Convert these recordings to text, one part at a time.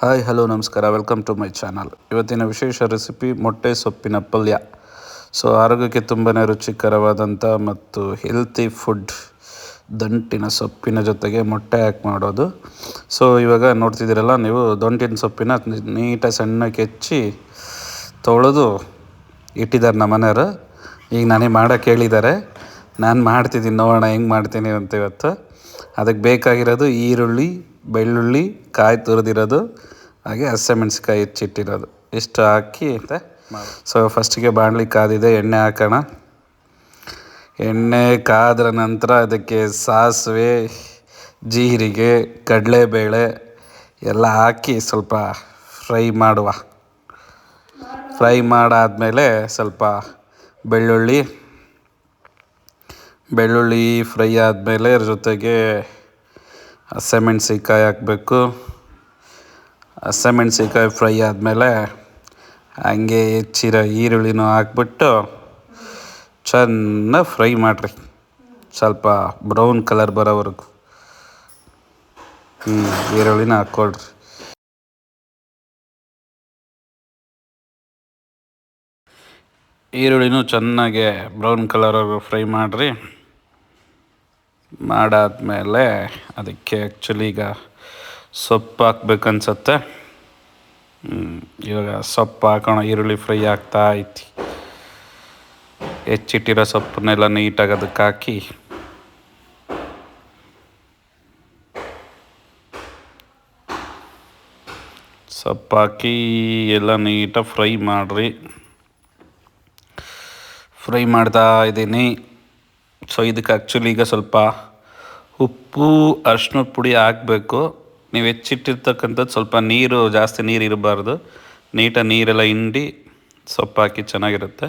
Hi hello ನಮಸ್ಕಾರ, welcome to my channel. ಇವತ್ತಿನ ವಿಶೇಷ ರೆಸಿಪಿ ಮೊಟ್ಟೆ ಸೊಪ್ಪಿನ ಪಲ್ಯ. ಆರೋಗ್ಯಕ್ಕೆ ತುಂಬಾ ರುಚಿಕರವಾದಂಥ ಮತ್ತು ಹೆಲ್ತಿ ಫುಡ್ ದಂಟಿನ ಸೊಪ್ಪಿನ ಜೊತೆಗೆ ಮೊಟ್ಟೆ ಹಾಕಿ ಮಾಡೋದು. ಇವಾಗ ನೋಡ್ತಿದ್ದೀರಲ್ಲ ನೀವು, ದಂಟಿನ ಸೊಪ್ಪಿನ ನೀಟಾಗಿ ಸಣ್ಣಕ್ಕೆ ಹೆಚ್ಚಿ ತೊಳೆದು ಇಟ್ಟಿದ್ದಾರೆ ನಮ್ಮ ಮನೆಯವರು. ಈಗ ನನಗೆ ಮಾಡೋಕ್ಕೆ ಹೇಳಿದ್ದಾರೆ, ನಾನು ಮಾಡ್ತಿದ್ದೀನಿ, ನೋಡೋಣ ಹೆಂಗೆ ಮಾಡ್ತೀನಿ ಅಂತ. ಇವತ್ತು ಅದಕ್ಕೆ ಬೇಕಾಗಿರೋದು ಈರುಳ್ಳಿ, ಬೆಳ್ಳುಳ್ಳಿ, ಕಾಯಿ ತುರಿದಿರೋದು, ಹಾಗೆ ಹಸಿಮೆಣ್ಸಿಕಾಯಿ ಹೆಚ್ಚಿಟ್ಟಿರೋದು, ಇಷ್ಟು ಹಾಕಿ ಫಸ್ಟಿಗೆ ಬಾಣಲಿ ಕಾದಿದೆ, ಎಣ್ಣೆ ಹಾಕೋಣ. ಎಣ್ಣೆ ಕಾದ್ರ ನಂತರ ಅದಕ್ಕೆ ಸಾಸಿವೆ, ಜೀರಿಗೆ, ಕಡಲೆಬೇಳೆ ಎಲ್ಲ ಹಾಕಿ ಸ್ವಲ್ಪ ಫ್ರೈ ಮಾಡಾದಮೇಲೆ ಸ್ವಲ್ಪ ಬೆಳ್ಳುಳ್ಳಿ ಫ್ರೈ ಆದಮೇಲೆ ಅದ್ರ ಜೊತೆಗೆ ಹಸಿಮೆಣ್ಸಿಕಾಯಿ ಹಾಕಬೇಕು. ಹಸಿಮೆಣ್ಸಿಕಾಯಿ ಫ್ರೈ ಆದಮೇಲೆ ಹಂಗೆ ಹೆಚ್ಚಿರೋ ಈರುಳ್ಳಿನೂ ಹಾಕ್ಬಿಟ್ಟು ಚೆನ್ನಾಗಿ ಫ್ರೈ ಮಾಡಿರಿ, ಸ್ವಲ್ಪ ಬ್ರೌನ್ ಕಲರ್ ಬರೋವರೆಗೂ. ಈರುಳ್ಳಿನ ಹಾಕ್ಕೊಳ್ರಿ. ಈರುಳ್ಳಿನೂ ಚೆನ್ನಾಗಿ ಬ್ರೌನ್ ಕಲರ್ವರೆಗೂ ಫ್ರೈ ಮಾಡಿರಿ. ಮಾಡಾದ್ಮೇಲೆ ಅದಕ್ಕೆ ಆ್ಯಕ್ಚುಲಿ ಈಗ ಸೊಪ್ಪು ಹಾಕ್ಬೇಕನ್ಸತ್ತೆ. ಇವಾಗ ಸೊಪ್ಪು ಹಾಕೋಣ. ಈರುಳ್ಳಿ ಫ್ರೈ ಆಗ್ತಾ ಐತಿ. ಹೆಚ್ಚಿಟ್ಟಿರೋ ಸೊಪ್ಪನ್ನೆಲ್ಲ ನೀಟಾಗಿ ಅದಕ್ಕೆ ಹಾಕಿ ಎಲ್ಲ ನೀಟಾಗಿ ಫ್ರೈ ಮಾಡಿರಿ. ಫ್ರೈ ಮಾಡ್ತಾ ಇದ್ದೀನಿ. ಇದಕ್ಕೆ ಆ್ಯಕ್ಚುಲಿ ಈಗ ಸ್ವಲ್ಪ ಉಪ್ಪು, ಅರಿಶಿನ ಪುಡಿ ಹಾಕಬೇಕು. ನೀವು ಹೆಚ್ಚಿಟ್ಟಿರ್ತಕ್ಕಂಥದ್ದು ಸ್ವಲ್ಪ ಜಾಸ್ತಿ ನೀರು ಇರಬಾರ್ದು. ನೀಟಾಗಿ ನೀರೆಲ್ಲ ಹಿಂಡಿ ಸೊಪ್ಪು ಹಾಕಿ ಚೆನ್ನಾಗಿರುತ್ತೆ.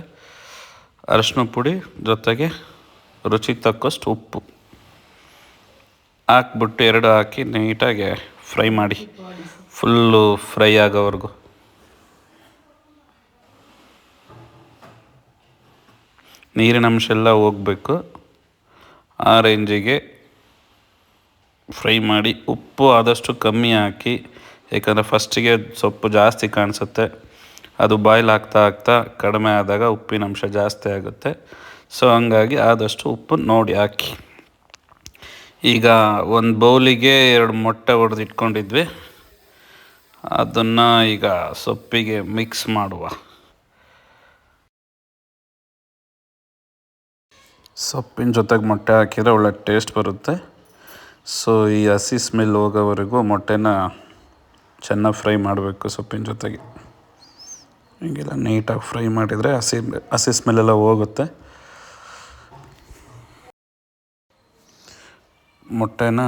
ಅರಿಶಿನ ಪುಡಿ ಜೊತೆಗೆ ರುಚಿಗೆ ತಕ್ಕಷ್ಟು ಉಪ್ಪು ಹಾಕ್ಬಿಟ್ಟು ಎರಡು ಹಾಕಿ ನೀಟಾಗಿ ಫ್ರೈ ಮಾಡಿ, ಫುಲ್ಲು ಫ್ರೈ ಆಗೋವರೆಗೂ. ನೀರಿನ ಅಂಶ ಎಲ್ಲ ಹೋಗಬೇಕು, ಆ ರೇಂಜಿಗೆ ಫ್ರೈ ಮಾಡಿ. ಉಪ್ಪು ಆದಷ್ಟು ಕಮ್ಮಿ ಹಾಕಿ, ಯಾಕಂದರೆ ಫಸ್ಟಿಗೆ ಸೊಪ್ಪು ಜಾಸ್ತಿ ಕಾಣಿಸುತ್ತೆ. ಅದು ಬಾಯ್ಲ್ ಆಗ್ತಾ ಕಡಿಮೆ ಆದಾಗ ಉಪ್ಪಿನ ಅಂಶ ಜಾಸ್ತಿ ಆಗುತ್ತೆ. ಹಂಗಾಗಿ ಆದಷ್ಟು ಉಪ್ಪು ನೋಡಿ ಹಾಕಿ. ಈಗ ಒಂದು ಬೌಲಿಗೆ 2 ಮೊಟ್ಟೆ ಹೊಡೆದು ಇಟ್ಕೊಂಡಿದ್ವಿ, ಅದನ್ನು ಈಗ ಸೊಪ್ಪಿಗೆ ಮಿಕ್ಸ್ ಮಾಡುವ. ಸೊಪ್ಪಿನ ಜೊತೆಗೆ ಮೊಟ್ಟೆ ಹಾಕಿದರೆ ಒಳ್ಳೆ ಟೇಸ್ಟ್ ಬರುತ್ತೆ. ಈ ಹಸಿ ಸ್ಮೆಲ್ ಹೋಗೋವರೆಗೂ ಮೊಟ್ಟೆನ ಚೆನ್ನಾಗಿ ಫ್ರೈ ಮಾಡಬೇಕು ಸೊಪ್ಪಿನ ಜೊತೆಗೆ. ಹೀಗೆಲ್ಲ ನೀಟಾಗಿ ಫ್ರೈ ಮಾಡಿದರೆ ಹಸಿ ಸ್ಮೆಲ್ಲೆಲ್ಲ ಹೋಗುತ್ತೆ. ಮೊಟ್ಟೆನ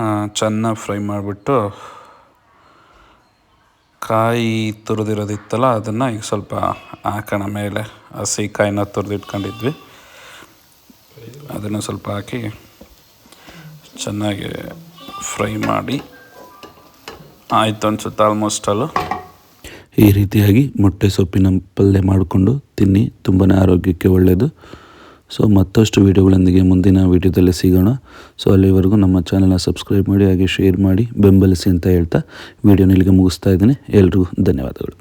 ಚೆನ್ನಾಗಿ ಫ್ರೈ ಮಾಡಿಬಿಟ್ಟು ಕಾಯಿ ತುರಿದಿರೋದಿತ್ತಲ್ಲ ಅದನ್ನು ಈಗ ಸ್ವಲ್ಪ ಹಾಕೋಣ ಮೇಲೆ. ಹಸಿ ಕಾಯಿನ ತುರಿದಿಟ್ಕೊಂಡಿದ್ವಿ, ಅದನ್ನು ಸ್ವಲ್ಪ ಹಾಕಿ ಚೆನ್ನಾಗಿ ಫ್ರೈ ಮಾಡಿ ಆಯಿತು ಅನಿಸುತ್ತೆ ಆಲ್ಮೋಸ್ಟ್ ಅಲ್ಲ. ಈ ರೀತಿಯಾಗಿ ಮೊಟ್ಟೆ ಸೊಪ್ಪಿನ ಪಲ್ಯ ಮಾಡಿಕೊಂಡು ತಿನ್ನಿ, ತುಂಬಾ ಆರೋಗ್ಯಕ್ಕೆ ಒಳ್ಳೆಯದು. ಮತ್ತಷ್ಟು ವೀಡಿಯೋಗಳೊಂದಿಗೆ ಮುಂದಿನ ವೀಡಿಯೋದಲ್ಲಿ ಸಿಗೋಣ. ಅಲ್ಲಿವರೆಗೂ ನಮ್ಮ ಚಾನಲ್ನ ಸಬ್ಸ್ಕ್ರೈಬ್ ಮಾಡಿ, ಹಾಗೆ ಶೇರ್ ಮಾಡಿ ಬೆಂಬಲಿಸಿ ಅಂತ ಹೇಳ್ತಾ ವಿಡಿಯೋನ ಇಲ್ಲಿಗೆ ಮುಗಿಸ್ತಾ ಇದ್ದೀನಿ. ಎಲ್ರಿಗೂ ಧನ್ಯವಾದಗಳು.